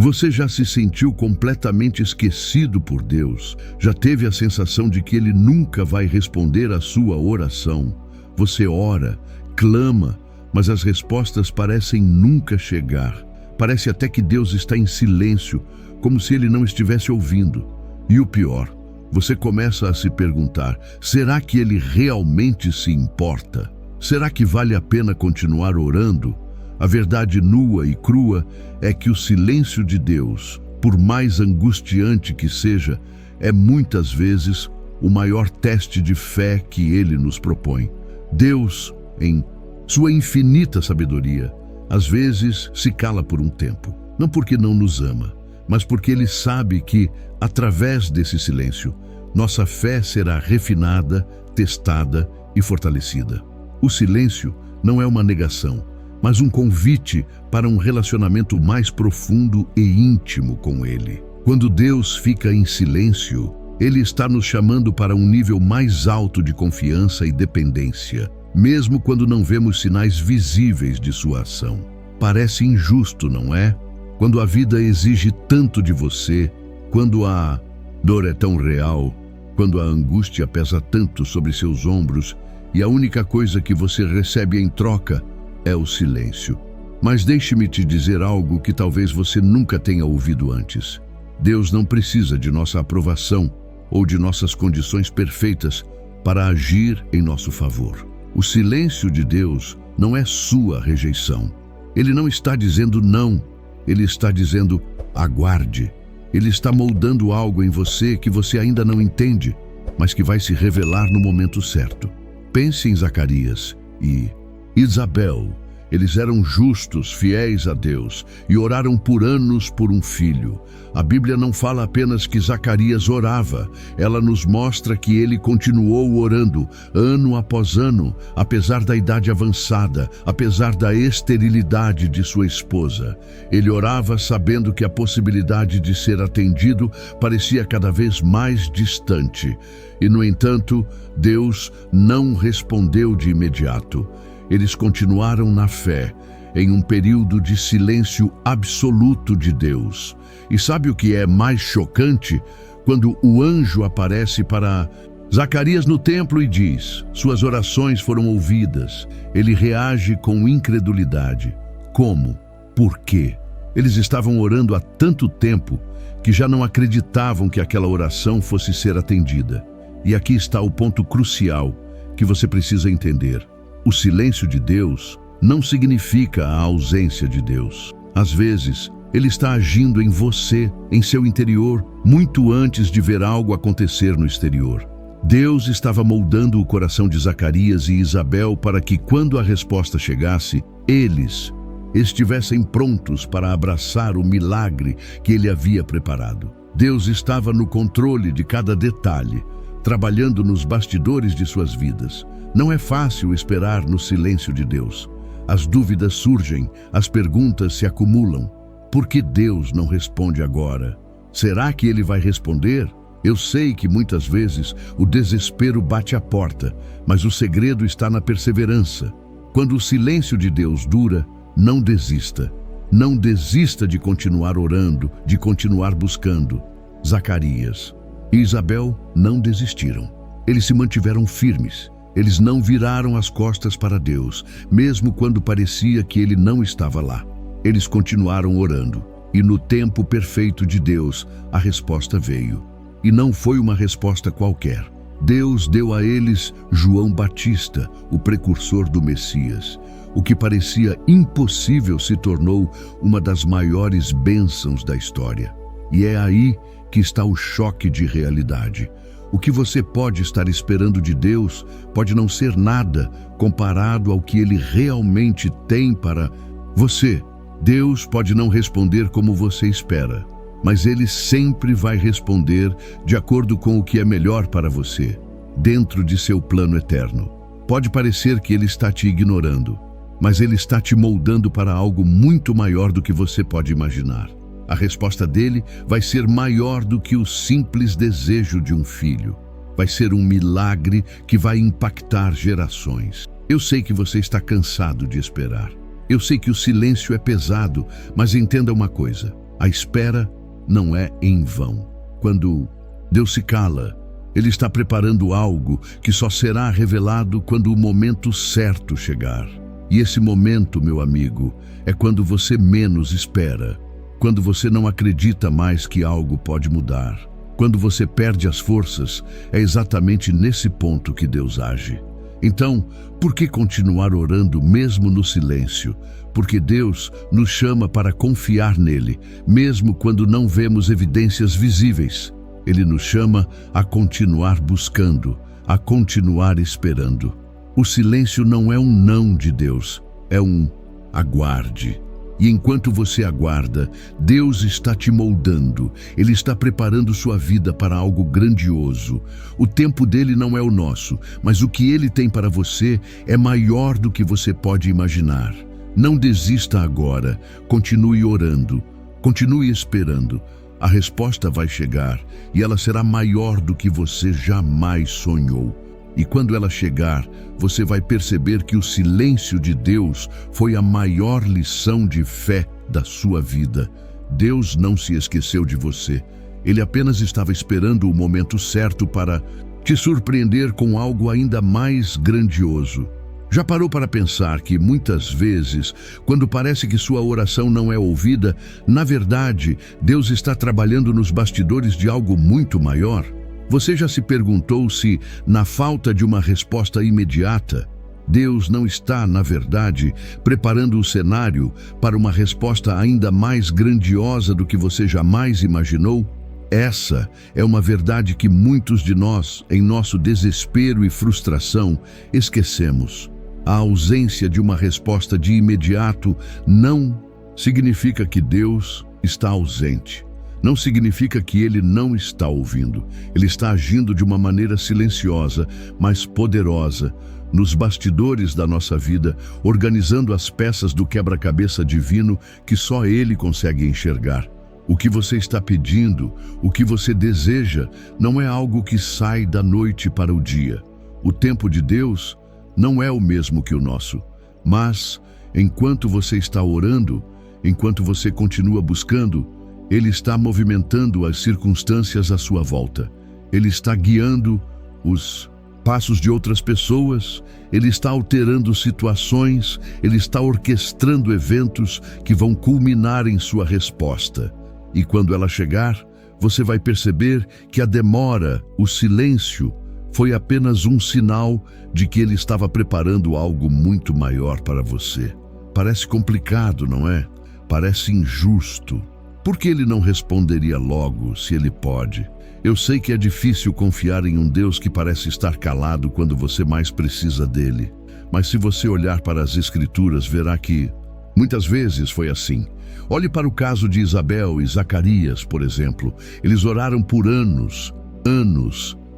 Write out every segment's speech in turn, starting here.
Você já se sentiu completamente esquecido por Deus? Já teve a sensação de que Ele nunca vai responder à sua oração? Você ora, clama, mas as respostas parecem nunca chegar. Parece até que Deus está em silêncio, como se Ele não estivesse ouvindo. E o pior, você começa a se perguntar: será que Ele realmente se importa? Será que vale a pena continuar orando? A verdade nua e crua é que o silêncio de Deus, por mais angustiante que seja, é muitas vezes o maior teste de fé que Ele nos propõe. Deus, em sua infinita sabedoria, às vezes se cala por um tempo, não porque não nos ama, mas porque Ele sabe que, através desse silêncio, nossa fé será refinada, testada e fortalecida. O silêncio não é uma negação, mas um convite para um relacionamento mais profundo e íntimo com Ele. Quando Deus fica em silêncio, Ele está nos chamando para um nível mais alto de confiança e dependência, mesmo quando não vemos sinais visíveis de sua ação. Parece injusto, não é? Quando a vida exige tanto de você, quando a dor é tão real, quando a angústia pesa tanto sobre seus ombros e a única coisa que você recebe em troca é o silêncio. Mas deixe-me te dizer algo que talvez você nunca tenha ouvido antes. Deus não precisa de nossa aprovação ou de nossas condições perfeitas para agir em nosso favor. O silêncio de Deus não é sua rejeição. Ele não está dizendo não, Ele está dizendo aguarde. Ele está moldando algo em você que você ainda não entende, mas que vai se revelar no momento certo. Pense em Zacarias e Isabel. Eles eram justos, fiéis a Deus e oraram por anos por um filho. A Bíblia não fala apenas que Zacarias orava, ela nos mostra que ele continuou orando, ano após ano, apesar da idade avançada, apesar da esterilidade de sua esposa. Ele orava sabendo que a possibilidade de ser atendido parecia cada vez mais distante. E, no entanto, Deus não respondeu de imediato. Eles continuaram na fé, em um período de silêncio absoluto de Deus. E sabe o que é mais chocante? Quando o anjo aparece para Zacarias no templo e diz: suas orações foram ouvidas. Ele reage com incredulidade. Como? Por quê? Eles estavam orando há tanto tempo que já não acreditavam que aquela oração fosse ser atendida. E aqui está o ponto crucial que você precisa entender. O silêncio de Deus não significa a ausência de Deus. Às vezes, Ele está agindo em você, em seu interior, muito antes de ver algo acontecer no exterior. Deus estava moldando o coração de Zacarias e Isabel para que, quando a resposta chegasse, eles estivessem prontos para abraçar o milagre que Ele havia preparado. Deus estava no controle de cada detalhe, trabalhando nos bastidores de suas vidas. Não é fácil esperar no silêncio de Deus. As dúvidas surgem, as perguntas se acumulam. Por que Deus não responde agora? Será que Ele vai responder? Eu sei que muitas vezes o desespero bate à porta, mas o segredo está na perseverança. Quando o silêncio de Deus dura, não desista. Não desista de continuar orando, de continuar buscando. Zacarias e Isabel não desistiram. Eles se mantiveram firmes. Eles não viraram as costas para Deus, mesmo quando parecia que Ele não estava lá. Eles continuaram orando, e no tempo perfeito de Deus, a resposta veio. E não foi uma resposta qualquer. Deus deu a eles João Batista, o precursor do Messias. O que parecia impossível se tornou uma das maiores bênçãos da história. E é aí que está o choque de realidade. O que você pode estar esperando de Deus pode não ser nada comparado ao que Ele realmente tem para você. Deus pode não responder como você espera, mas Ele sempre vai responder de acordo com o que é melhor para você, dentro de seu plano eterno. Pode parecer que Ele está te ignorando, mas Ele está te moldando para algo muito maior do que você pode imaginar. A resposta dele vai ser maior do que o simples desejo de um filho. Vai ser um milagre que vai impactar gerações. Eu sei que você está cansado de esperar. Eu sei que o silêncio é pesado, mas entenda uma coisa. A espera não é em vão. Quando Deus se cala, Ele está preparando algo que só será revelado quando o momento certo chegar. E esse momento, meu amigo, é quando você menos espera, quando você não acredita mais que algo pode mudar. Quando você perde as forças, é exatamente nesse ponto que Deus age. Então, por que continuar orando mesmo no silêncio? Porque Deus nos chama para confiar nele, mesmo quando não vemos evidências visíveis. Ele nos chama a continuar buscando, a continuar esperando. O silêncio não é um não de Deus, é um aguarde. E enquanto você aguarda, Deus está te moldando. Ele está preparando sua vida para algo grandioso. O tempo dele não é o nosso, mas o que ele tem para você é maior do que você pode imaginar. Não desista agora. Continue orando. Continue esperando. A resposta vai chegar e ela será maior do que você jamais sonhou. E quando ela chegar, você vai perceber que o silêncio de Deus foi a maior lição de fé da sua vida. Deus não se esqueceu de você. Ele apenas estava esperando o momento certo para te surpreender com algo ainda mais grandioso. Já parou para pensar que muitas vezes, quando parece que sua oração não é ouvida, na verdade, Deus está trabalhando nos bastidores de algo muito maior? Você já se perguntou se, na falta de uma resposta imediata, Deus não está, na verdade, preparando o cenário para uma resposta ainda mais grandiosa do que você jamais imaginou? Essa é uma verdade que muitos de nós, em nosso desespero e frustração, esquecemos. A ausência de uma resposta de imediato não significa que Deus está ausente. Não significa que Ele não está ouvindo. Ele está agindo de uma maneira silenciosa, mas poderosa, nos bastidores da nossa vida, organizando as peças do quebra-cabeça divino que só Ele consegue enxergar. O que você está pedindo, o que você deseja, não é algo que sai da noite para o dia. O tempo de Deus não é o mesmo que o nosso. Mas, enquanto você está orando, enquanto você continua buscando, Ele está movimentando as circunstâncias à sua volta. Ele está guiando os passos de outras pessoas, Ele está alterando situações, Ele está orquestrando eventos que vão culminar em sua resposta. E quando ela chegar, você vai perceber que a demora, o silêncio, foi apenas um sinal de que Ele estava preparando algo muito maior para você. Parece complicado, não é? Parece injusto. Por que Ele não responderia logo, se Ele pode? Eu sei que é difícil confiar em um Deus que parece estar calado quando você mais precisa dele. Mas se você olhar para as Escrituras, verá que muitas vezes foi assim. Olhe para o caso de Isabel e Zacarias, por exemplo. Eles oraram por anos,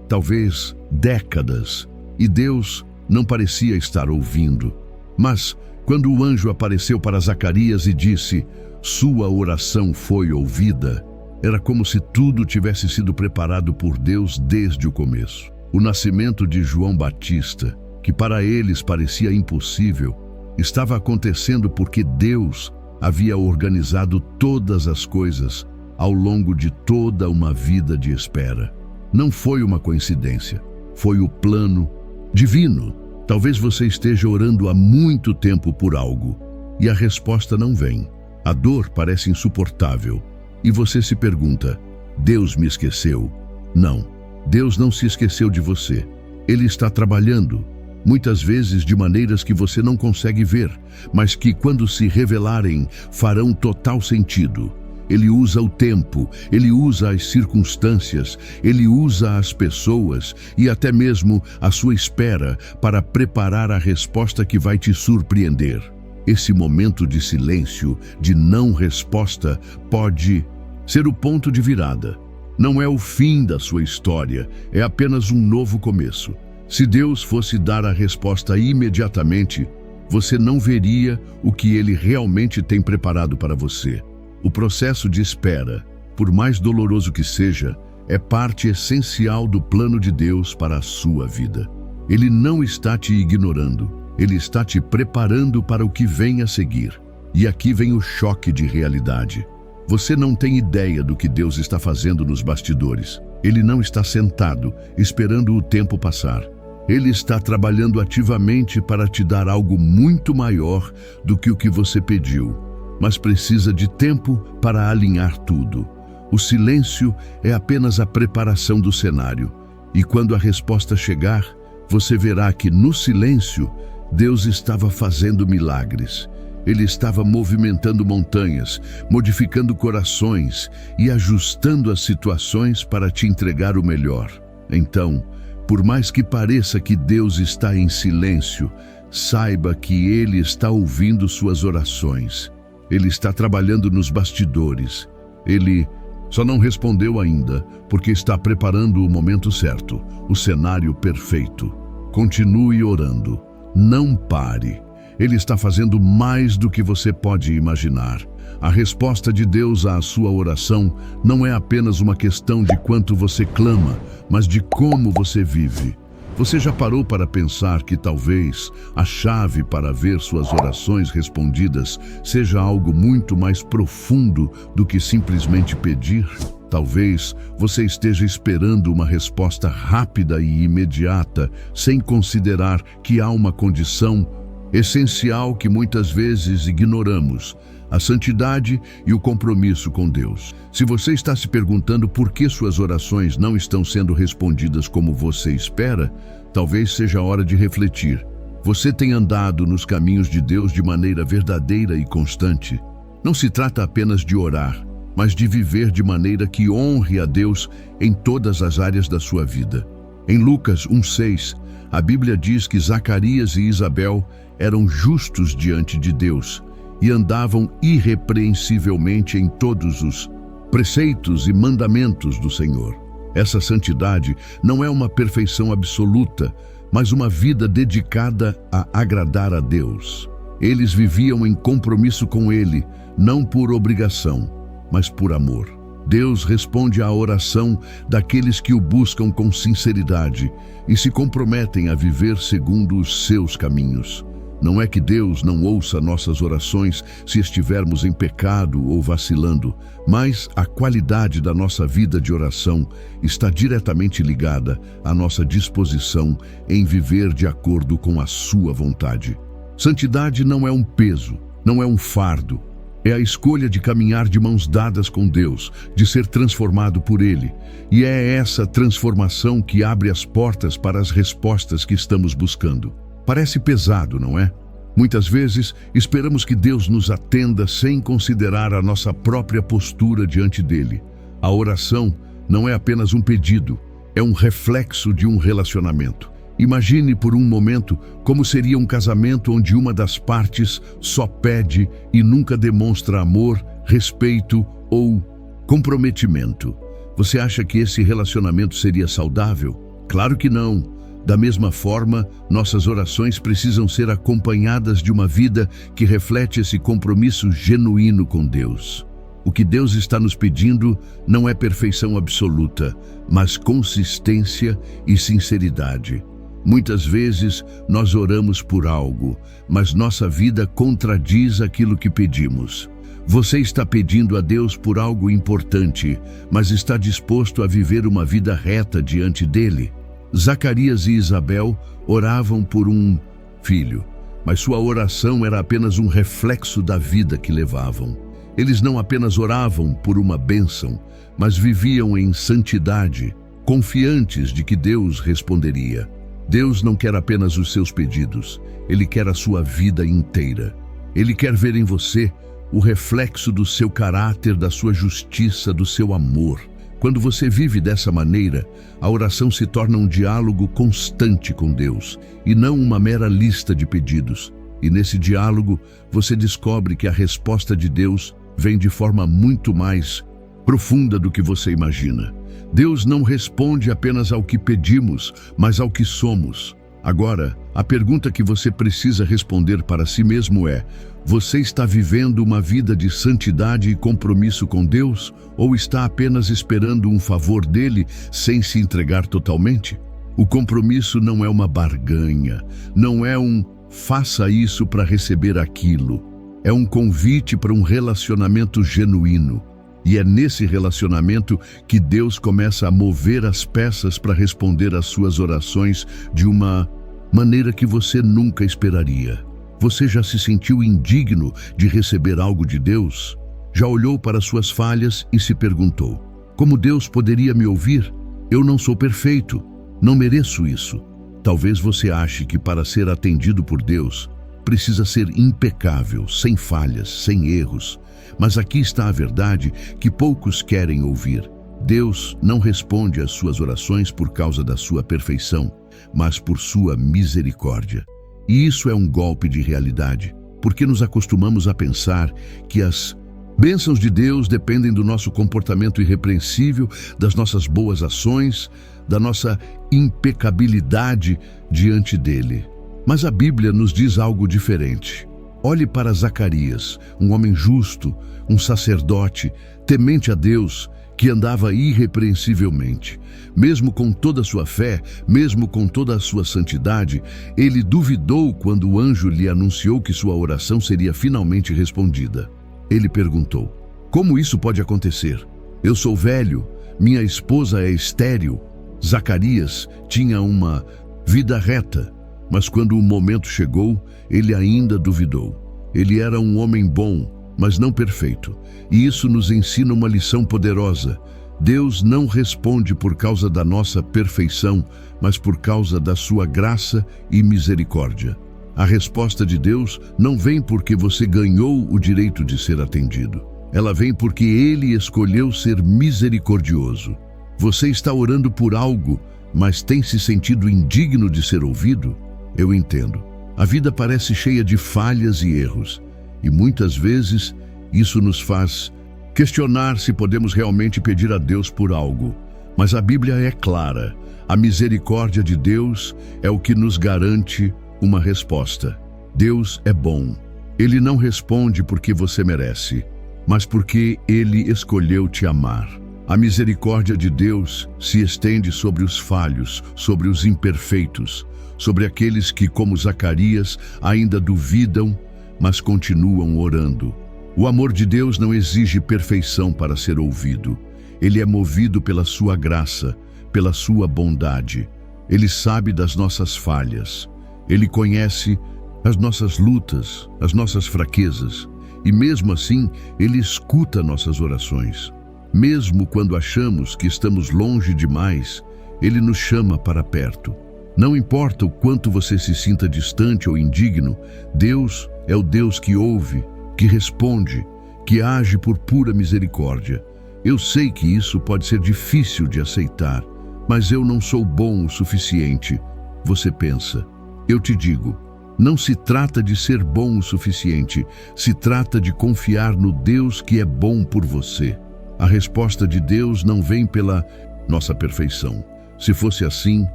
talvez décadas, e Deus não parecia estar ouvindo. Mas, quando o anjo apareceu para Zacarias e disse: "Sua oração foi ouvida", era como se tudo tivesse sido preparado por Deus desde o começo. O nascimento de João Batista, que para eles parecia impossível, estava acontecendo porque Deus havia organizado todas as coisas ao longo de toda uma vida de espera. Não foi uma coincidência, foi o plano divino. Talvez você esteja orando há muito tempo por algo e a resposta não vem. A dor parece insuportável e você se pergunta: Deus me esqueceu? Não, Deus não se esqueceu de você. Ele está trabalhando, muitas vezes de maneiras que você não consegue ver, mas que, quando se revelarem, farão total sentido. Ele usa o tempo, Ele usa as circunstâncias, Ele usa as pessoas e até mesmo a sua espera para preparar a resposta que vai te surpreender. Esse momento de silêncio, de não resposta, pode ser o ponto de virada. Não é o fim da sua história, é apenas um novo começo. Se Deus fosse dar a resposta imediatamente, você não veria o que Ele realmente tem preparado para você. O processo de espera, por mais doloroso que seja, é parte essencial do plano de Deus para a sua vida. Ele não está te ignorando, Ele está te preparando para o que vem a seguir. E aqui vem o choque de realidade. Você não tem ideia do que Deus está fazendo nos bastidores. Ele não está sentado, esperando o tempo passar. Ele está trabalhando ativamente para te dar algo muito maior do que o que você pediu, mas precisa de tempo para alinhar tudo. O silêncio é apenas a preparação do cenário, e quando a resposta chegar, você verá que no silêncio, Deus estava fazendo milagres. Ele estava movimentando montanhas, modificando corações e ajustando as situações para te entregar o melhor. Então, por mais que pareça que Deus está em silêncio, saiba que Ele está ouvindo suas orações. Ele está trabalhando nos bastidores. Ele só não respondeu ainda, porque está preparando o momento certo, o cenário perfeito. Continue orando. Não pare. Ele está fazendo mais do que você pode imaginar. A resposta de Deus à sua oração não é apenas uma questão de quanto você clama, mas de como você vive. Você já parou para pensar que talvez a chave para ver suas orações respondidas seja algo muito mais profundo do que simplesmente pedir? Talvez você esteja esperando uma resposta rápida e imediata, sem considerar que há uma condição essencial que muitas vezes ignoramos: a santidade e o compromisso com Deus. Se você está se perguntando por que suas orações não estão sendo respondidas como você espera, talvez seja a hora de refletir. Você tem andado nos caminhos de Deus de maneira verdadeira e constante? Não se trata apenas de orar, mas de viver de maneira que honre a Deus em todas as áreas da sua vida. Em Lucas 1:6, a Bíblia diz que Zacarias e Isabel eram justos diante de Deus e andavam irrepreensivelmente em todos os preceitos e mandamentos do Senhor. Essa santidade não é uma perfeição absoluta, mas uma vida dedicada a agradar a Deus. Eles viviam em compromisso com Ele, não por obrigação, mas por amor. Deus responde à oração daqueles que o buscam com sinceridade e se comprometem a viver segundo os seus caminhos. Não é que Deus não ouça nossas orações se estivermos em pecado ou vacilando, mas a qualidade da nossa vida de oração está diretamente ligada à nossa disposição em viver de acordo com a sua vontade. Santidade não é um peso, não é um fardo. É a escolha de caminhar de mãos dadas com Deus, de ser transformado por Ele. E é essa transformação que abre as portas para as respostas que estamos buscando. Parece pesado, não é? Muitas vezes esperamos que Deus nos atenda sem considerar a nossa própria postura diante dele. A oração não é apenas um pedido, é um reflexo de um relacionamento. Imagine por um momento como seria um casamento onde uma das partes só pede e nunca demonstra amor, respeito ou comprometimento. Você acha que esse relacionamento seria saudável? Claro que não. Da mesma forma, nossas orações precisam ser acompanhadas de uma vida que reflete esse compromisso genuíno com Deus. O que Deus está nos pedindo não é perfeição absoluta, mas consistência e sinceridade. Muitas vezes nós oramos por algo, mas nossa vida contradiz aquilo que pedimos. Você está pedindo a Deus por algo importante, mas está disposto a viver uma vida reta diante dele? Zacarias e Isabel oravam por um filho, mas sua oração era apenas um reflexo da vida que levavam. Eles não apenas oravam por uma bênção, mas viviam em santidade, confiantes de que Deus responderia. Deus não quer apenas os seus pedidos, Ele quer a sua vida inteira. Ele quer ver em você o reflexo do seu caráter, da sua justiça, do seu amor. Quando você vive dessa maneira, a oração se torna um diálogo constante com Deus e não uma mera lista de pedidos. E nesse diálogo, você descobre que a resposta de Deus vem de forma muito mais profunda do que você imagina. Deus não responde apenas ao que pedimos, mas ao que somos. Agora, a pergunta que você precisa responder para si mesmo é: você está vivendo uma vida de santidade e compromisso com Deus, ou está apenas esperando um favor dele sem se entregar totalmente? O compromisso não é uma barganha, não é um faça isso para receber aquilo. É um convite para um relacionamento genuíno. E é nesse relacionamento que Deus começa a mover as peças para responder às suas orações de uma maneira que você nunca esperaria. Você já se sentiu indigno de receber algo de Deus? Já olhou para suas falhas e se perguntou: como Deus poderia me ouvir? Eu não sou perfeito, não mereço isso. Talvez você ache que para ser atendido por Deus, precisa ser impecável, sem falhas, sem erros. Mas aqui está a verdade que poucos querem ouvir. Deus não responde às suas orações por causa da sua perfeição, mas por sua misericórdia. E isso é um golpe de realidade, porque nos acostumamos a pensar que as bênçãos de Deus dependem do nosso comportamento irrepreensível, das nossas boas ações, da nossa impecabilidade diante dele. Mas a Bíblia nos diz algo diferente. Olhe para Zacarias, um homem justo, um sacerdote, temente a Deus, que andava irrepreensivelmente. Mesmo com toda a sua fé, mesmo com toda a sua santidade, ele duvidou quando o anjo lhe anunciou que sua oração seria finalmente respondida. Ele perguntou: como isso pode acontecer? Eu sou velho, minha esposa é estéril. Zacarias tinha uma vida reta, mas quando o momento chegou, ele ainda duvidou. Ele era um homem bom, mas não perfeito. E isso nos ensina uma lição poderosa. Deus não responde por causa da nossa perfeição, mas por causa da sua graça e misericórdia. A resposta de Deus não vem porque você ganhou o direito de ser atendido. Ela vem porque Ele escolheu ser misericordioso. Você está orando por algo, mas tem se sentido indigno de ser ouvido? Eu entendo. A vida parece cheia de falhas e erros, e muitas vezes isso nos faz questionar se podemos realmente pedir a Deus por algo. Mas a Bíblia é clara. A misericórdia de Deus é o que nos garante uma resposta. Deus é bom. Ele não responde porque você merece, mas porque Ele escolheu te amar. A misericórdia de Deus se estende sobre os falhos, sobre os imperfeitos, sobre aqueles que, como Zacarias, ainda duvidam, mas continuam orando. O amor de Deus não exige perfeição para ser ouvido. Ele é movido pela sua graça, pela sua bondade. Ele sabe das nossas falhas. Ele conhece as nossas lutas, as nossas fraquezas. E mesmo assim, Ele escuta nossas orações. Mesmo quando achamos que estamos longe demais, Ele nos chama para perto. Não importa o quanto você se sinta distante ou indigno, Deus é o Deus que ouve, que responde, que age por pura misericórdia. Eu sei que isso pode ser difícil de aceitar, mas eu não sou bom o suficiente. Você pensa. Eu te digo, não se trata de ser bom o suficiente, se trata de confiar no Deus que é bom por você. A resposta de Deus não vem pela nossa perfeição. Se fosse assim,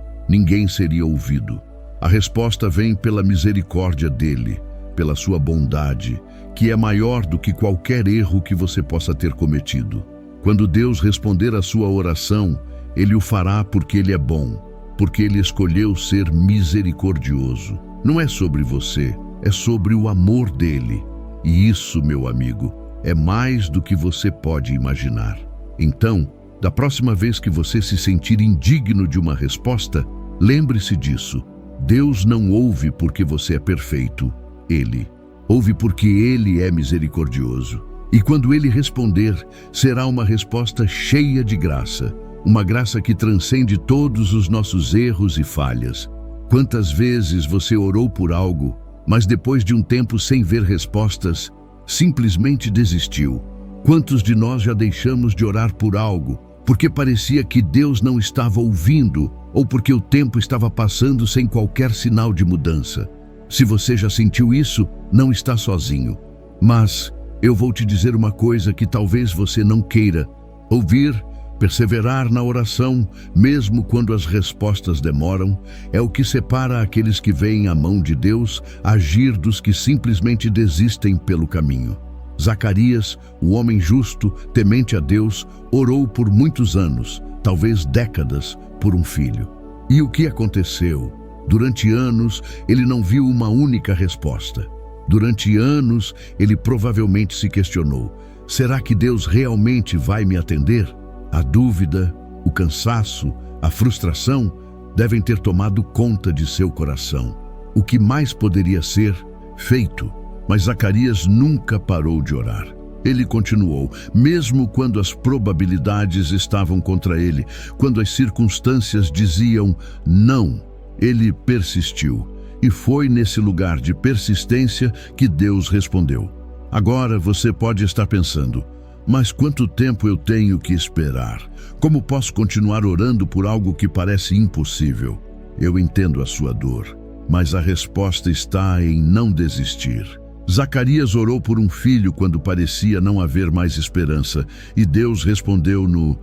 ninguém seria ouvido. A resposta vem pela misericórdia dele, pela sua bondade, que é maior do que qualquer erro que você possa ter cometido. Quando Deus responder a sua oração, Ele o fará porque Ele é bom, porque Ele escolheu ser misericordioso. Não é sobre você, é sobre o amor dele. E isso, meu amigo, é mais do que você pode imaginar. Então, da próxima vez que você se sentir indigno de uma resposta, lembre-se disso. Deus não ouve porque você é perfeito. Ele ouve porque Ele é misericordioso. E quando Ele responder, será uma resposta cheia de graça. Uma graça que transcende todos os nossos erros e falhas. Quantas vezes você orou por algo, mas depois de um tempo sem ver respostas, simplesmente desistiu? Quantos de nós já deixamos de orar por algo, porque parecia que Deus não estava ouvindo, ou porque o tempo estava passando sem qualquer sinal de mudança? Se você já sentiu isso, não está sozinho. Mas eu vou te dizer uma coisa que talvez você não queira ouvir. Perseverar na oração, mesmo quando as respostas demoram, é o que separa aqueles que veem a mão de Deus agir dos que simplesmente desistem pelo caminho. Zacarias, o homem justo, temente a Deus, orou por muitos anos, talvez décadas, por um filho. E o que aconteceu? Durante anos, ele não viu uma única resposta. Durante anos, ele provavelmente se questionou: Será que Deus realmente vai me atender? A dúvida, o cansaço, a frustração devem ter tomado conta de seu coração. O que mais poderia ser feito? Mas Zacarias nunca parou de orar. Ele continuou, mesmo quando as probabilidades estavam contra ele, quando as circunstâncias diziam não, ele persistiu. E foi nesse lugar de persistência que Deus respondeu. Agora você pode estar pensando, mas quanto tempo eu tenho que esperar? Como posso continuar orando por algo que parece impossível? Eu entendo a sua dor, mas a resposta está em não desistir. Zacarias orou por um filho quando parecia não haver mais esperança, e Deus respondeu no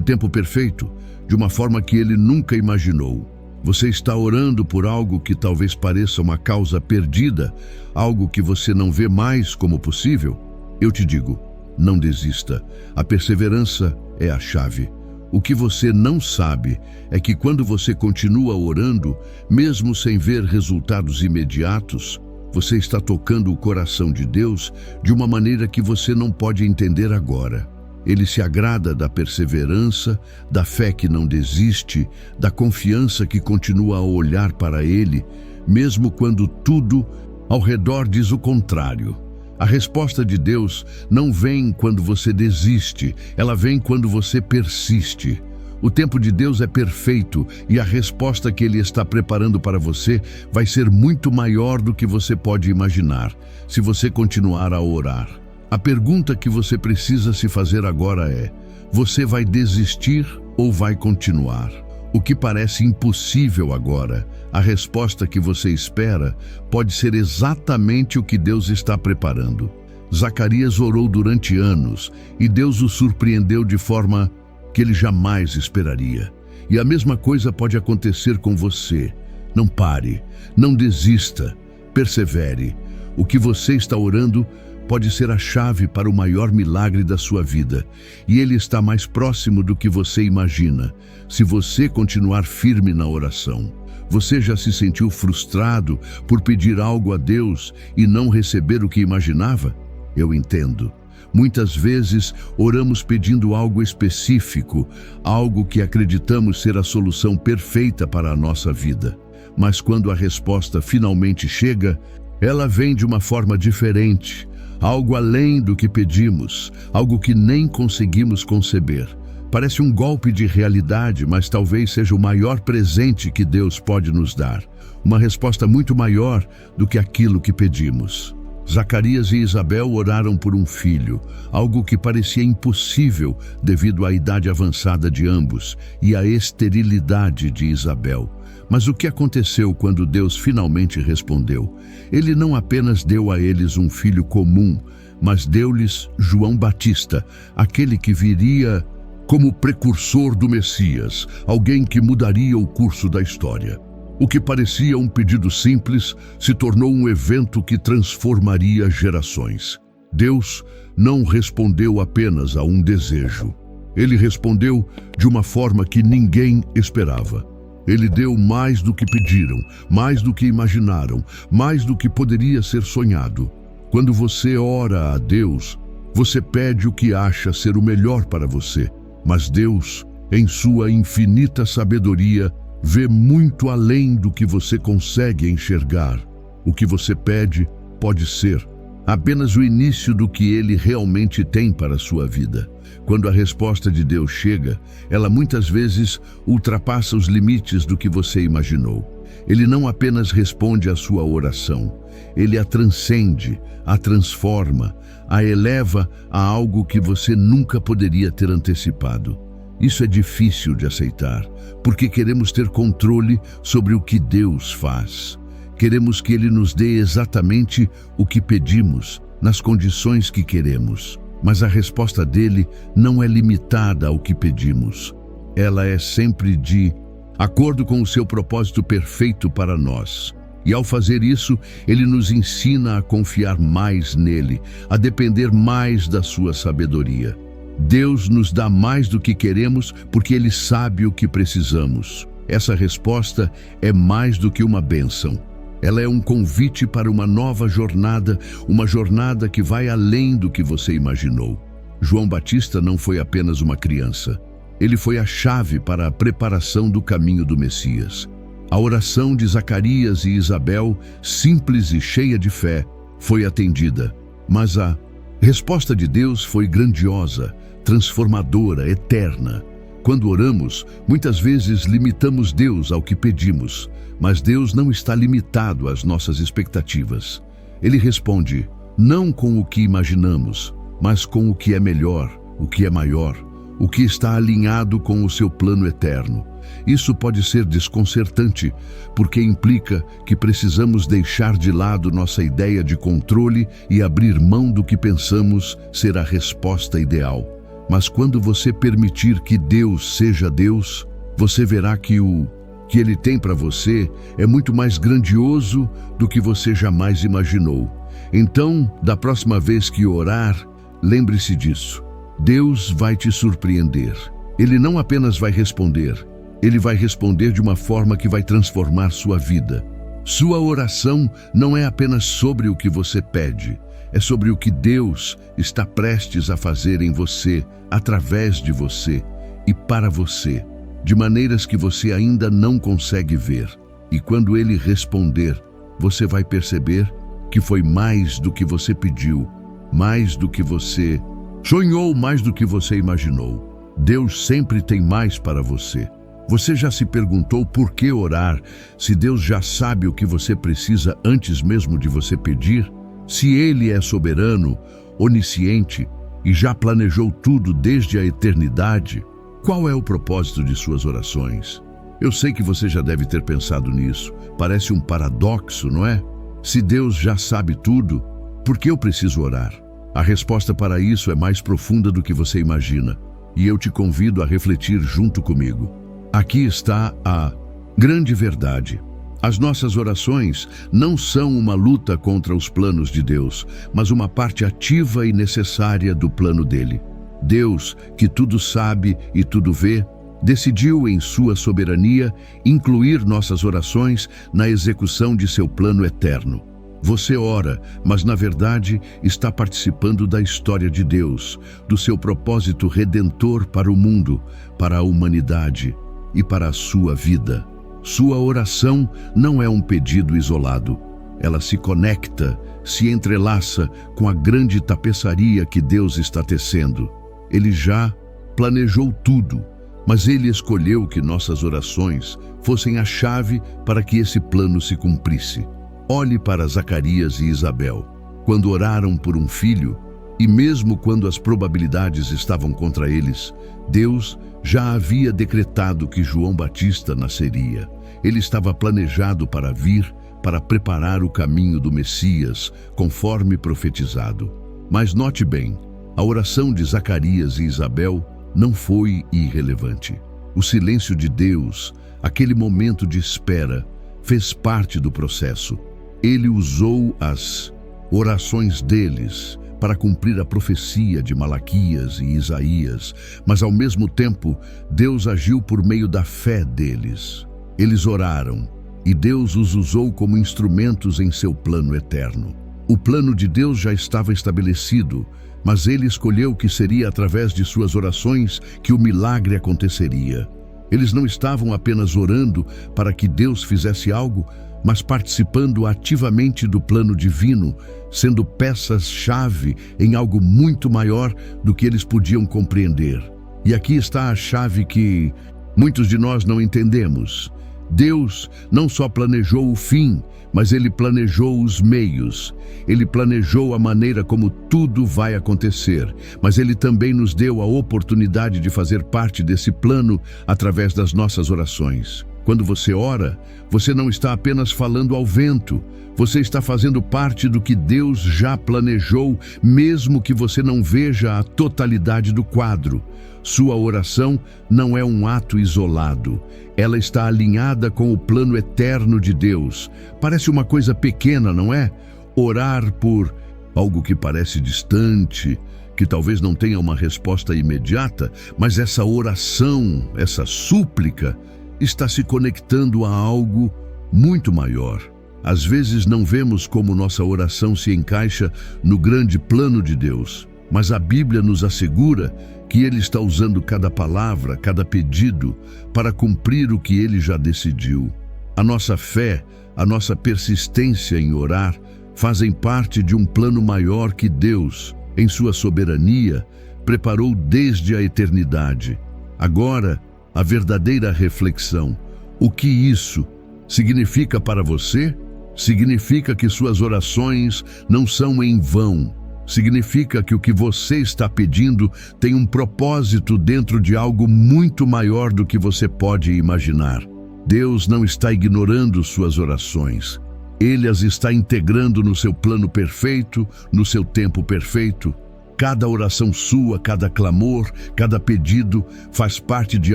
tempo perfeito, de uma forma que ele nunca imaginou. Você está orando por algo que talvez pareça uma causa perdida, algo que você não vê mais como possível? Eu te digo, não desista. A perseverança é a chave. O que você não sabe é que quando você continua orando, mesmo sem ver resultados imediatos, você está tocando o coração de Deus de uma maneira que você não pode entender agora. Ele se agrada da perseverança, da fé que não desiste, da confiança que continua a olhar para Ele, mesmo quando tudo ao redor diz o contrário. A resposta de Deus não vem quando você desiste, ela vem quando você persiste. O tempo de Deus é perfeito e a resposta que Ele está preparando para você vai ser muito maior do que você pode imaginar, se você continuar a orar. A pergunta que você precisa se fazer agora é: você vai desistir ou vai continuar? O que parece impossível agora, a resposta que você espera, pode ser exatamente o que Deus está preparando. Zacarias orou durante anos e Deus o surpreendeu de forma que ele jamais esperaria. E a mesma coisa pode acontecer com você. Não pare, não desista, persevere. O que você está orando pode ser a chave para o maior milagre da sua vida, e ele está mais próximo do que você imagina, se você continuar firme na oração. Você já se sentiu frustrado por pedir algo a Deus e não receber o que imaginava? Eu entendo. Muitas vezes oramos pedindo algo específico, algo que acreditamos ser a solução perfeita para a nossa vida. Mas quando a resposta finalmente chega, ela vem de uma forma diferente, algo além do que pedimos, algo que nem conseguimos conceber. Parece um golpe de realidade, mas talvez seja o maior presente que Deus pode nos dar. Uma resposta muito maior do que aquilo que pedimos. Zacarias e Isabel oraram por um filho, algo que parecia impossível devido à idade avançada de ambos e à esterilidade de Isabel. Mas o que aconteceu quando Deus finalmente respondeu? Ele não apenas deu a eles um filho comum, mas deu-lhes João Batista, aquele que viria como precursor do Messias, alguém que mudaria o curso da história. O que parecia um pedido simples se tornou um evento que transformaria gerações. Deus não respondeu apenas a um desejo. Ele respondeu de uma forma que ninguém esperava. Ele deu mais do que pediram, mais do que imaginaram, mais do que poderia ser sonhado. Quando você ora a Deus, você pede o que acha ser o melhor para você. Mas Deus, em sua infinita sabedoria, vê muito além do que você consegue enxergar. O que você pede pode ser apenas o início do que Ele realmente tem para a sua vida. Quando a resposta de Deus chega, ela muitas vezes ultrapassa os limites do que você imaginou. Ele não apenas responde à sua oração, Ele a transcende, a transforma, a eleva a algo que você nunca poderia ter antecipado. Isso é difícil de aceitar, porque queremos ter controle sobre o que Deus faz. Queremos que Ele nos dê exatamente o que pedimos, nas condições que queremos. Mas a resposta dele não é limitada ao que pedimos. Ela é sempre de acordo com o seu propósito perfeito para nós. E ao fazer isso, Ele nos ensina a confiar mais nele, a depender mais da sua sabedoria. Deus nos dá mais do que queremos porque Ele sabe o que precisamos. Essa resposta é mais do que uma bênção. Ela é um convite para uma nova jornada, uma jornada que vai além do que você imaginou. João Batista não foi apenas uma criança. Ele foi a chave para a preparação do caminho do Messias. A oração de Zacarias e Isabel, simples e cheia de fé, foi atendida. Mas a resposta de Deus foi grandiosa, transformadora, eterna. Quando oramos, muitas vezes limitamos Deus ao que pedimos, mas Deus não está limitado às nossas expectativas. Ele responde, não com o que imaginamos, mas com o que é melhor, o que é maior, o que está alinhado com o seu plano eterno. Isso pode ser desconcertante, porque implica que precisamos deixar de lado nossa ideia de controle e abrir mão do que pensamos ser a resposta ideal. Mas quando você permitir que Deus seja Deus, você verá que o que Ele tem para você é muito mais grandioso do que você jamais imaginou. Então, da próxima vez que orar, lembre-se disso. Deus vai te surpreender. Ele não apenas vai responder, Ele vai responder de uma forma que vai transformar sua vida. Sua oração não é apenas sobre o que você pede, é sobre o que Deus está prestes a fazer em você, através de você e para você, de maneiras que você ainda não consegue ver. E quando Ele responder, você vai perceber que foi mais do que você pediu, mais do que você sonhou, mais do que você imaginou. Deus sempre tem mais para você. Você já se perguntou por que orar, se Deus já sabe o que você precisa antes mesmo de você pedir? Se Ele é soberano, onisciente e já planejou tudo desde a eternidade, qual é o propósito de suas orações? Eu sei que você já deve ter pensado nisso. Parece um paradoxo, não é? Se Deus já sabe tudo, por que eu preciso orar? A resposta para isso é mais profunda do que você imagina, e eu te convido a refletir junto comigo. Aqui está a grande verdade. As nossas orações não são uma luta contra os planos de Deus, mas uma parte ativa e necessária do plano dele. Deus, que tudo sabe e tudo vê, decidiu em sua soberania incluir nossas orações na execução de seu plano eterno. Você ora, mas na verdade está participando da história de Deus, do seu propósito redentor para o mundo, para a humanidade e para a sua vida. Sua oração não é um pedido isolado. Ela se conecta, se entrelaça com a grande tapeçaria que Deus está tecendo. Ele já planejou tudo, mas Ele escolheu que nossas orações fossem a chave para que esse plano se cumprisse. Olhe para Zacarias e Isabel. Quando oraram por um filho, e mesmo quando as probabilidades estavam contra eles, Deus já havia decretado que João Batista nasceria. Ele estava planejado para vir, para preparar o caminho do Messias, conforme profetizado. Mas note bem, a oração de Zacarias e Isabel não foi irrelevante. O silêncio de Deus, aquele momento de espera, fez parte do processo. Ele usou as orações deles para cumprir a profecia de Malaquias e Isaías, mas ao mesmo tempo, Deus agiu por meio da fé deles. Eles oraram, e Deus os usou como instrumentos em seu plano eterno. O plano de Deus já estava estabelecido, mas Ele escolheu que seria através de suas orações que o milagre aconteceria. Eles não estavam apenas orando para que Deus fizesse algo, mas participando ativamente do plano divino, sendo peças-chave em algo muito maior do que eles podiam compreender. E aqui está a chave que muitos de nós não entendemos. Deus não só planejou o fim, mas Ele planejou os meios. Ele planejou a maneira como tudo vai acontecer, mas Ele também nos deu a oportunidade de fazer parte desse plano através das nossas orações. Quando você ora, você não está apenas falando ao vento, você está fazendo parte do que Deus já planejou, mesmo que você não veja a totalidade do quadro. Sua oração não é um ato isolado, ela está alinhada com o plano eterno de Deus. Parece uma coisa pequena, não é? Orar por algo que parece distante, que talvez não tenha uma resposta imediata, mas essa oração, essa súplica, está se conectando a algo muito maior. Às vezes não vemos como nossa oração se encaixa no grande plano de Deus, mas a Bíblia nos assegura que Ele está usando cada palavra, cada pedido, para cumprir o que Ele já decidiu. A nossa fé, a nossa persistência em orar, fazem parte de um plano maior que Deus, em sua soberania, preparou desde a eternidade. Agora, a verdadeira reflexão: o que isso significa para você? Significa que suas orações não são em vão. Significa que o que você está pedindo tem um propósito dentro de algo muito maior do que você pode imaginar. Deus não está ignorando suas orações. Ele as está integrando no seu plano perfeito, no seu tempo perfeito. Cada oração sua, cada clamor, cada pedido faz parte de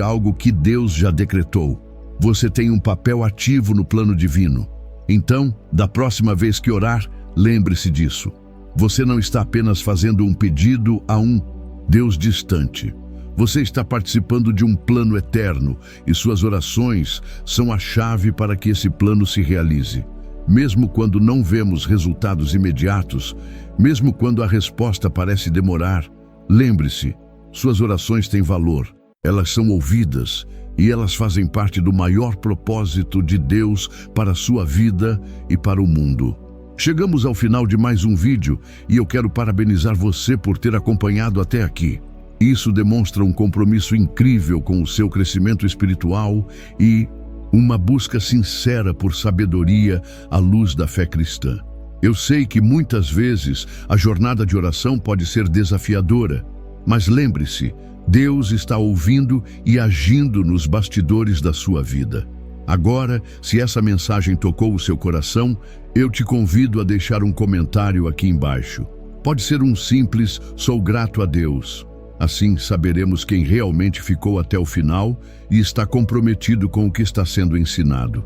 algo que Deus já decretou. Você tem um papel ativo no plano divino. Então, da próxima vez que orar, lembre-se disso. Você não está apenas fazendo um pedido a um Deus distante. Você está participando de um plano eterno e suas orações são a chave para que esse plano se realize. Mesmo quando não vemos resultados imediatos, mesmo quando a resposta parece demorar, lembre-se, suas orações têm valor, elas são ouvidas e elas fazem parte do maior propósito de Deus para a sua vida e para o mundo. Chegamos ao final de mais um vídeo e eu quero parabenizar você por ter acompanhado até aqui. Isso demonstra um compromisso incrível com o seu crescimento espiritual e uma busca sincera por sabedoria à luz da fé cristã. Eu sei que muitas vezes a jornada de oração pode ser desafiadora, mas lembre-se, Deus está ouvindo e agindo nos bastidores da sua vida. Agora, se essa mensagem tocou o seu coração, eu te convido a deixar um comentário aqui embaixo. Pode ser um simples "sou grato a Deus". Assim saberemos quem realmente ficou até o final e está comprometido com o que está sendo ensinado.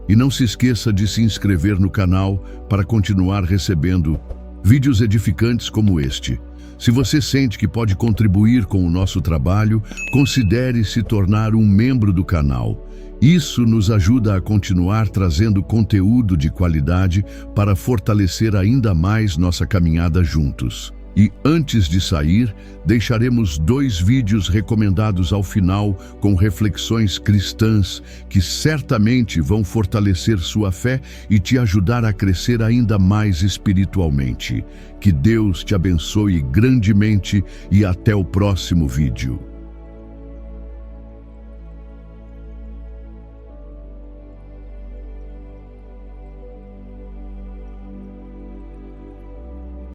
E não se esqueça de se inscrever no canal para continuar recebendo vídeos edificantes como este. Se você sente que pode contribuir com o nosso trabalho, considere se tornar um membro do canal. Isso nos ajuda a continuar trazendo conteúdo de qualidade para fortalecer ainda mais nossa caminhada juntos. E antes de sair, deixaremos 2 vídeos recomendados ao final com reflexões cristãs que certamente vão fortalecer sua fé e te ajudar a crescer ainda mais espiritualmente. Que Deus te abençoe grandemente e até o próximo vídeo.